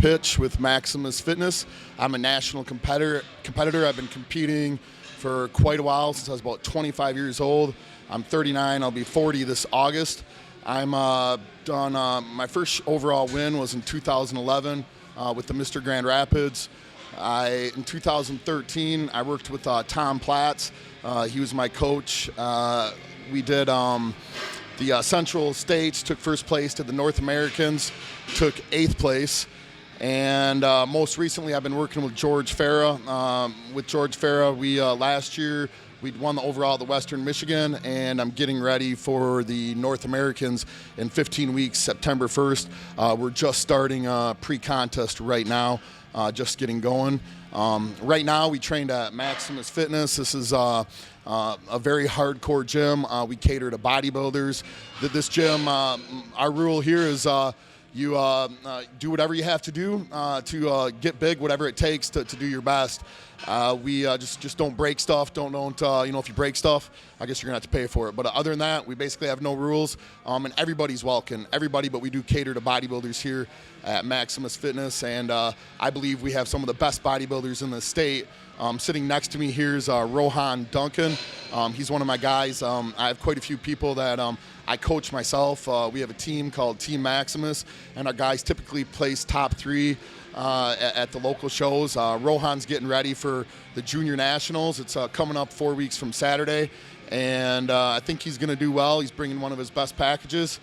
Pitsch with Maximus Fitness. I'm a national competitor. I've been competing for quite a while, since I was about 25 years old. I'm 39. I'll be 40 this August. I'm done. My first overall win was in 2011 with the Mr. Grand Rapids. In 2013, I worked with Tom Platz. He was my coach. We did the Central States, took first place to the North Americans, took 8th place. And most recently, I've been working with George Farah. With George Farah, we last year, we won the overall at the Western Michigan, and I'm getting ready for the North Americans in 15 weeks, September 1st. We're just starting pre-contest right now, just getting going. Right now, we trained at Maximus Fitness. This is a very hardcore gym. We cater to bodybuilders. This gym, our rule here is you do whatever you have to do to get big, whatever it takes to do your best. We just don't break stuff. Don't if you break stuff, I guess you're gonna have to pay for it. But other than that, we basically have no rules, and everybody's welcome. Everybody, but we do cater to bodybuilders here at Maximus Fitness, and I believe we have some of the best bodybuilders in the state. Sitting next to me here is Rohan Duncan. He's one of my guys. I have quite a few people that I coach myself. We have a team called Team Maximus, and our guys typically place top 3 at the local shows. Rohan's getting ready for the Junior Nationals. It's coming up 4 weeks from Saturday, and I think he's going to do well. He's bringing one of his best packages.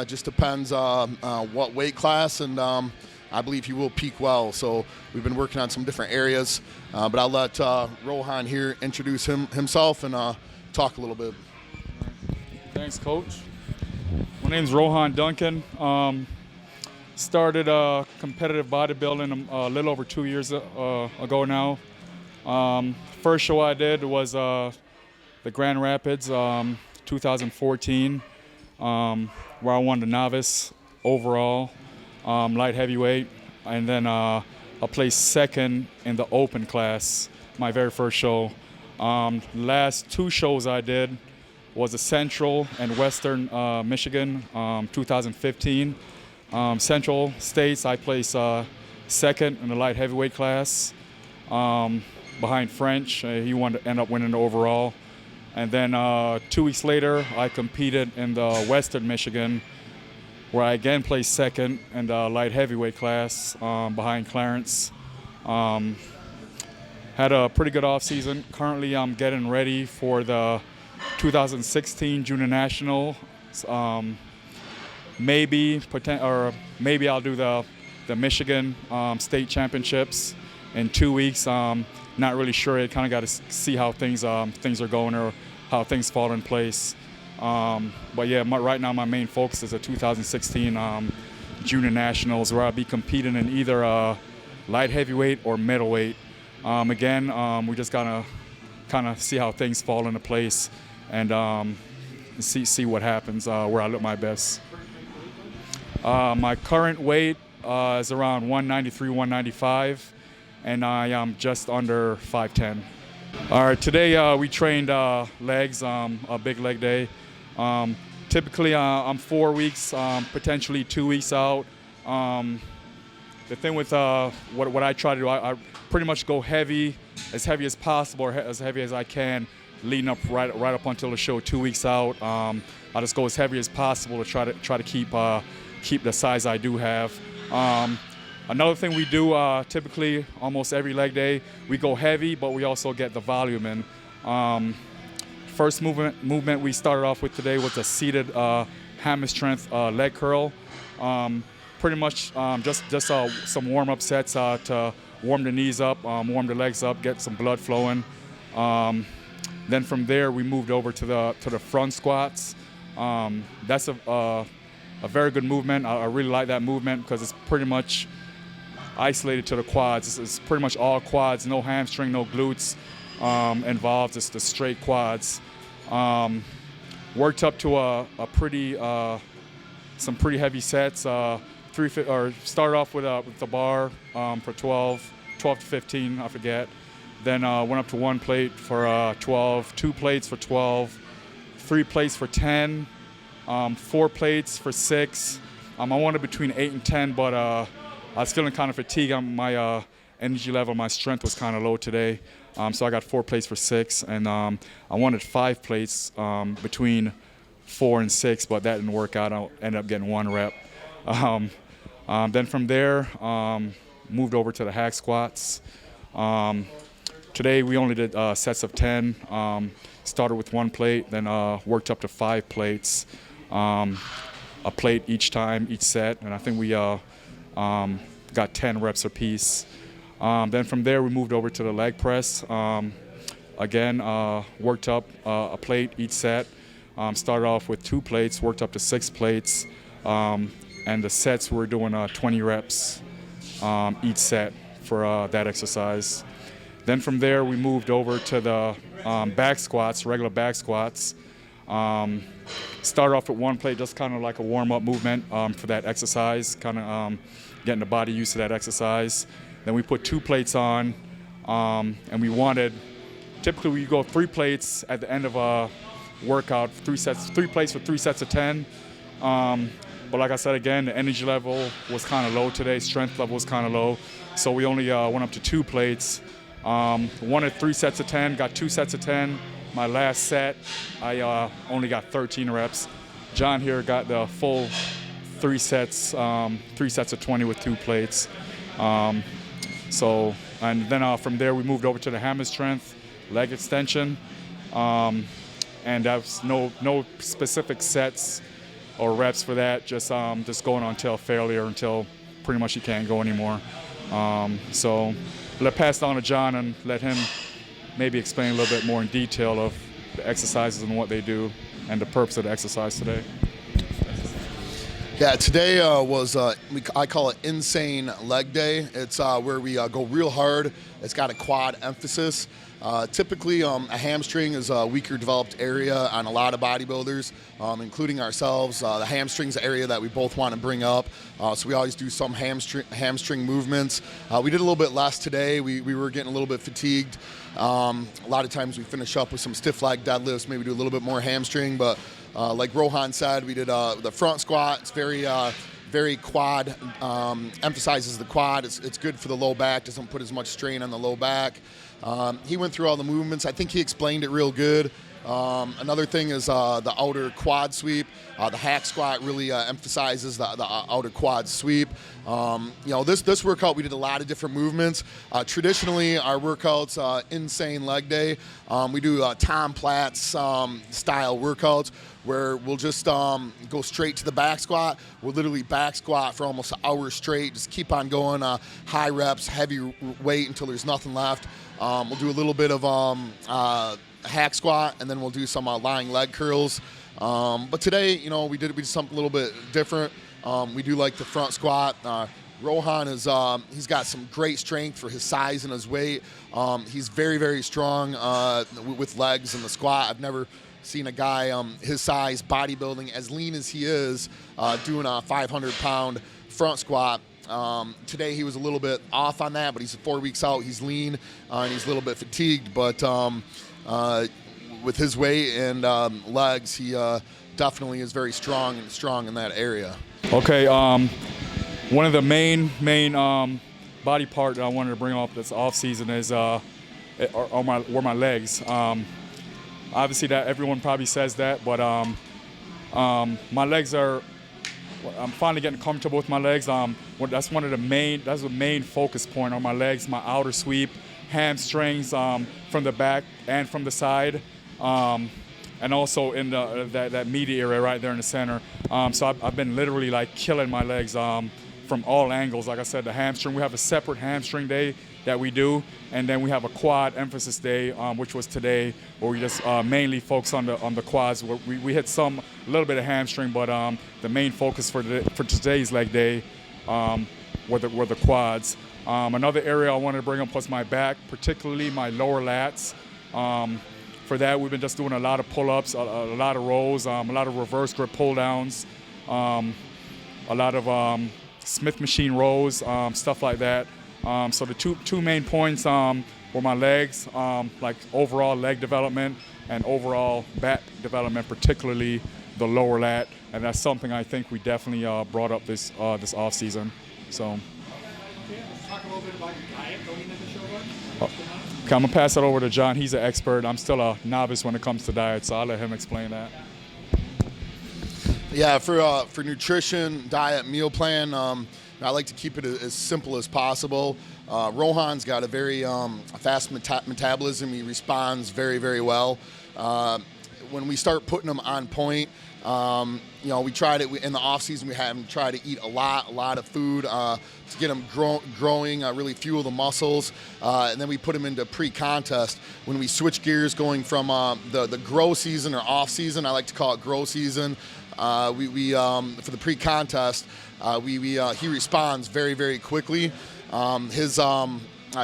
Just depends what weight class, and I believe he will peak well. So we've been working on some different areas, but I'll let Rohan here introduce himself and talk a little bit. Thanks, Coach. My name's Rohan Duncan. Started competitive bodybuilding a little over 2 years ago now. First show I did was the Grand Rapids, 2014, where I won the novice overall, light heavyweight, and then I placed second in the open class, my very first show. Last 2 shows I did was the Central and Western Michigan, 2015. Central States, I placed second in the light heavyweight class, behind French. He ended up winning the overall. And then 2 weeks later, I competed in the Western Michigan, where I again placed second in the light heavyweight class, behind Clarence. Had a pretty good off season. Currently, I'm getting ready for the 2016 Junior National. Maybe I'll do the Michigan State Championships in 2 weeks. Not really sure. I kind of got to see how things are going or how things fall in place. But yeah, right now my main focus is the 2016 Junior Nationals, where I'll be competing in either light heavyweight or middleweight. Again, we just gotta kind of see how things fall into place and see what happens, where I look my best. My current weight is around 193, 195, and I am just under 5'10". All right, today we trained legs, a big leg day. Typically I'm 4 weeks, potentially 2 weeks out. The thing with what I try to do, I pretty much go heavy as possible, or as heavy as I can, leading up right up until the show 2 weeks out. I just go as heavy as possible to try to keep the size I do have. Another thing we do typically almost every leg day, we go heavy, but we also get the volume in. First movement we started off with today was a seated hammer strength leg curl. Pretty much just some warm-up sets to warm the knees up, warm the legs up, get some blood flowing. Then from there we moved over to the front squats. That's a very good movement. I really like that movement because it's pretty much isolated to the quads. It's pretty much all quads, no hamstring, no glutes involved. It's the straight quads. Worked up to some pretty heavy sets. Started off with the bar for 12 to 15, I forget. Then went up to 1 plate for 12, 2 plates for 12, 3 plates for 10, 4 plates for 6. I wanted between 8 and 10, but I was feeling kind of fatigued. My energy level, my strength was kind of low today. So I got 4 plates for 6, and I wanted 5 plates between 4 and 6, but that didn't work out. I ended up getting 1 rep. Then from there, moved over to the hack squats. Today we only did sets of 10. Started with 1 plate, then worked up to 5 plates. A plate each time, each set, and I think we got 10 reps apiece. Then from there we moved over to the leg press. Again, worked up a plate each set. Started off with 2 plates, worked up to 6 plates, and the sets we're doing 20 reps each set for that exercise. Then from there we moved over to the back squats, regular back squats. Started off with 1 plate, just kind of like a warm-up movement for that exercise, kind of getting the body used to that exercise. Then we put 2 plates on, and we wanted, typically we go 3 plates at the end of a workout, 3 plates for 3 sets of 10. But like I said again, the energy level was kind of low today, strength level was kind of low, so we only went up to 2 plates. Wanted 3 sets of 10, got 2 sets of 10. My last set, I only got 13 reps. John here got the full 3 sets of 20 with 2 plates. And then from there we moved over to the hammer strength, leg extension, and that's no specific sets or reps for that. Just going until failure, until pretty much you can't go anymore. So let's pass it on to John and let him maybe explain a little bit more in detail of the exercises and what they do and the purpose of the exercise today. Yeah, today I call it insane leg day. It's where we go real hard. It's got a quad emphasis. Typically, a hamstring is a weaker developed area on a lot of bodybuilders, including ourselves. The hamstring's the area that we both want to bring up, so we always do some hamstring movements. We did a little bit less today. We were getting a little bit fatigued. A lot of times we finish up with some stiff leg deadlifts, maybe do a little bit more hamstring, but like Rohan said, we did the front squat. It's very quad, emphasizes the quad. It's good for the low back, doesn't put as much strain on the low back. He went through all the movements. I think he explained it real good. Another thing is the outer quad sweep. The hack squat really emphasizes the outer quad sweep. This workout we did a lot of different movements. Traditionally, our workouts, insane leg day. We do Tom Platz style workouts where we'll just go straight to the back squat. We'll literally back squat for almost an hour straight. Just keep on going, high reps, heavy weight until there's nothing left. We'll do a little bit of hack squat, and then we'll do some lying leg curls. But today, we did something a little bit different. We do like the front squat. Rohan he's got some great strength for his size and his weight. He's very, very strong with legs in the squat. I've never seen a guy his size, bodybuilding, as lean as he is, doing a 500-pound front squat. Today he was a little bit off on that, but he's 4 weeks out. He's lean and he's a little bit fatigued, but with his weight and legs, he definitely is very strong in that area. Okay, one of the main body part that I wanted to bring up this off season is were my legs. Obviously, that everyone probably says that, but my legs are. I'm finally getting comfortable with my legs. That's the main focus point on my legs. My outer sweep, hamstrings from the back and from the side, and also in that meaty area right there in the center. So I've been literally like killing my legs from all angles. Like I said, the hamstring, we have a separate hamstring day that we do, and then we have a quad emphasis day, which was today, where we just mainly focus on the quads. We hit a little bit of hamstring, but the main focus for today's leg day were the quads. Another area I wanted to bring up was my back, particularly my lower lats. For that, we've been just doing a lot of pull-ups, a lot of rows, a lot of reverse grip pull-downs, a lot of Smith machine rows, stuff like that. So the two main points were my legs, like overall leg development and overall back development, particularly the lower lat, and that's something I think we definitely brought up this off season. So. talk a little bit about your diet going into the show, Okay, I'm going to pass it over to John. He's an expert. I'm still a novice when it comes to diet, so I'll let him explain that. Yeah, for nutrition, diet, meal plan, I like to keep it as simple as possible. Rohan's got a very fast metabolism. He responds very, very well. When we start putting him on point, we tried it in the off season. We had him try to eat a lot of food to get him growing, really fuel the muscles, and then we put him into pre-contest. When we switch gears, going from the grow season or off season, I like to call it grow season. We for the pre-contest, he responds very, very quickly.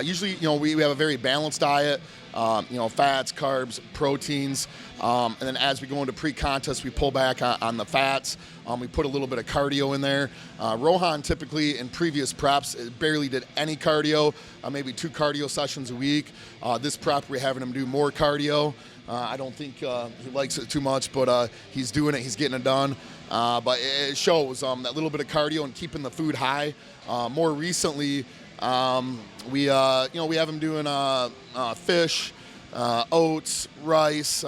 Usually, we have a very balanced diet. Fats, carbs, proteins, and then as we go into pre-contest, we pull back on the fats. We put a little bit of cardio in there. Rohan typically in previous preps barely did any cardio, maybe 2 cardio sessions a week. This prep we're having him do more cardio. I don't think he likes it too much, but he's doing it. He's getting it done. But it shows that little bit of cardio and keeping the food high. More recently, we have him doing fish, oats, rice,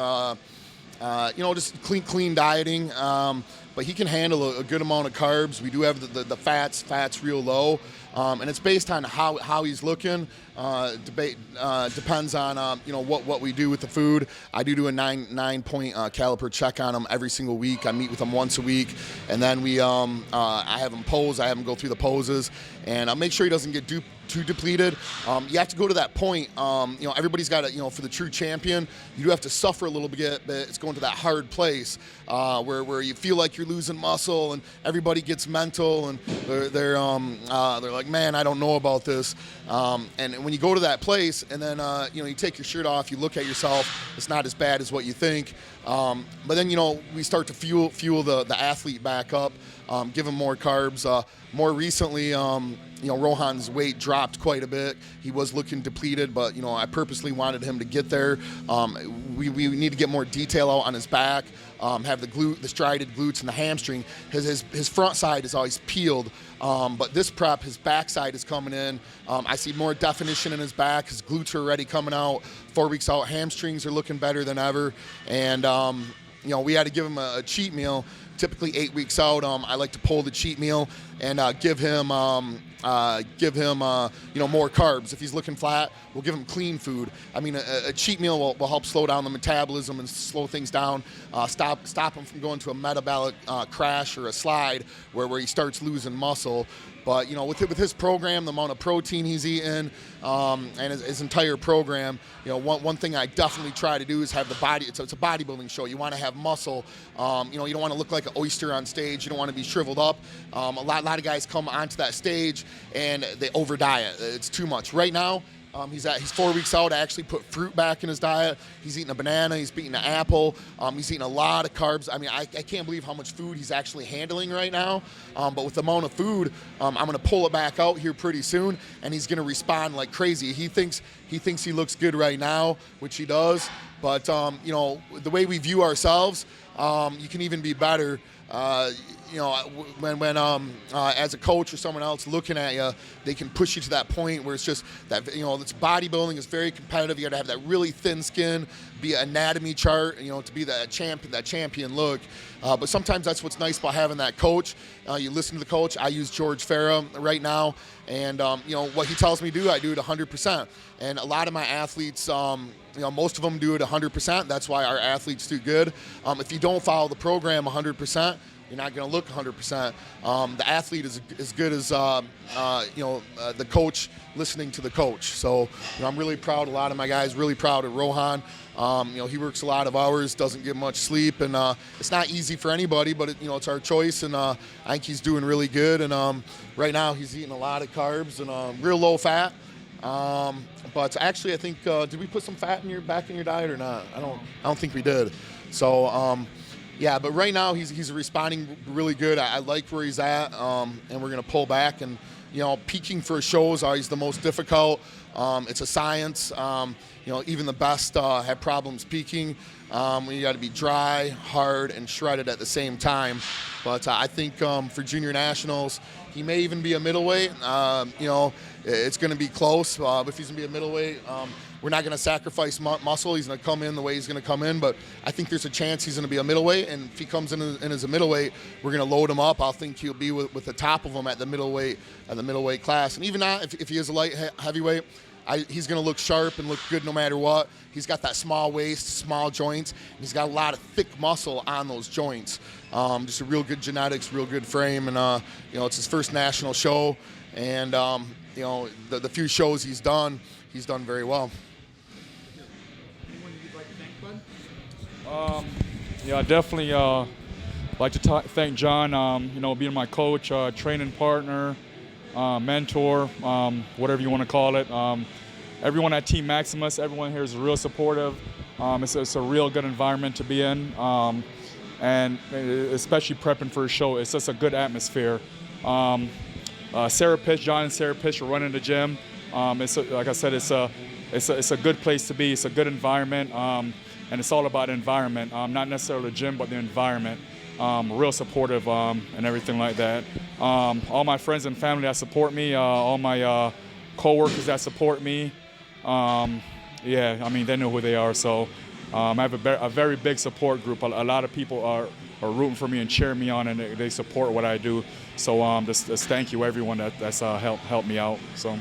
just clean dieting. But he can handle a good amount of carbs. We do have the fats real low, and it's based on how he's looking. Depends on what we do with the food. I do a 9-point caliper check on him every single week. I meet with him once a week, and then I have him pose. I have him go through the poses, and I'll make sure he doesn't get too depleted. You have to go to that point. Everybody's got to, for the true champion, you do have to suffer a little bit, but it's going to that hard place where you feel like you're losing muscle, and everybody gets mental, and they're like, man, I don't know about this. And when you go to that place, and then you take your shirt off, you look at yourself, it's not as bad as what you think. But then we start to fuel the athlete back up, give him more carbs. More recently, Rohan's weight dropped quite a bit. He was looking depleted, but I purposely wanted him to get there. We need to get more detail out on his back. Have the striated glutes and the hamstring. His front side is always peeled, but this prep, his back side is coming in. I see more definition in his back. His glutes are already coming out. 4 weeks out, hamstrings are looking better than ever. And we had to give him a cheat meal. Typically 8 weeks out, I like to pull the cheat meal and give him more carbs. If he's looking flat, we'll give him clean food. I mean, a cheat meal will help slow down the metabolism and slow things down, stop him from going to a metabolic crash or a slide where he starts losing muscle. But with his program, the amount of protein he's eating, and his entire program, one thing I definitely try to do is have the body. It's a bodybuilding show. You want to have muscle. You don't want to look like an oyster on stage. You don't want to be shriveled up. A lot of guys come onto that stage and they over diet. It's too much. Right now, he's 4 weeks out. I actually put fruit back in his diet. He's eating a banana. He's eating an apple. He's eating a lot of carbs. I mean, I can't believe how much food he's actually handling right now. But with the amount of food, I'm going to pull it back out here pretty soon, and he's going to respond like crazy. He thinks he looks good right now, which he does. But the way we view ourselves, you can even be better. When as a coach or someone else looking at you, they can push you to that point where it's just that, it's bodybuilding is very competitive. You got to have that really thin skin, be an anatomy chart, to be that champion look. But sometimes that's what's nice about having that coach. You listen to the coach. I use George Farah right now, and what he tells me to do, I do it 100%. And a lot of my athletes, most of them do it 100%. That's why our athletes do good. If you don't follow the program 100%, you're not going to look 100%. The athlete is as good as the coach listening to the coach. So I'm really proud. A lot of my guys really proud of Rohan. He works a lot of hours, doesn't get much sleep, and it's not easy for anybody. But it's our choice, and I think he's doing really good. And right now he's eating a lot of carbs and real low fat. But actually, I think did we put some fat back in your diet or not? I don't think we did. So. Yeah, but right now he's responding really good. I like where he's at, and we're going to pull back. And, peaking for a show is always the most difficult. It's a science. Even the best have problems peaking. You got to be dry, hard, and shredded at the same time. But I think for junior nationals, he may even be a middleweight. It's going to be close. If he's going to be a middleweight, we're not going to sacrifice muscle. He's going to come in the way he's going to come in. But I think there's a chance he's going to be a middleweight. And if he comes in as a middleweight, we're going to load him up. I think he'll be with the top of him at the middleweight class. And even not if he is a light heavyweight, he's going to look sharp and look good no matter what. He's got that small waist, small joints, and he's got a lot of thick muscle on those joints. Just a real good genetics, real good frame, and it's his first national show, and the few shows he's done very well. Anyone you'd like to thank, bud? Yeah, I definitely like to thank John. Being my coach, training partner, mentor, whatever you want to call it. Everyone at Team Maximus, everyone here is real supportive. It's a real good environment to be in, and especially prepping for a show, it's just a good atmosphere. John and Sarah Pitsch are running the gym. Like I said, it's a good place to be. It's a good environment, and it's all about environment, not necessarily the gym, but the environment. Real supportive and everything like that. All my friends and family that support me, all my co-workers that support me, they know who they are. So I have a very big support group. A lot of people are rooting for me and cheering me on, and they support what I do. So just thank you everyone that's helped me out. So.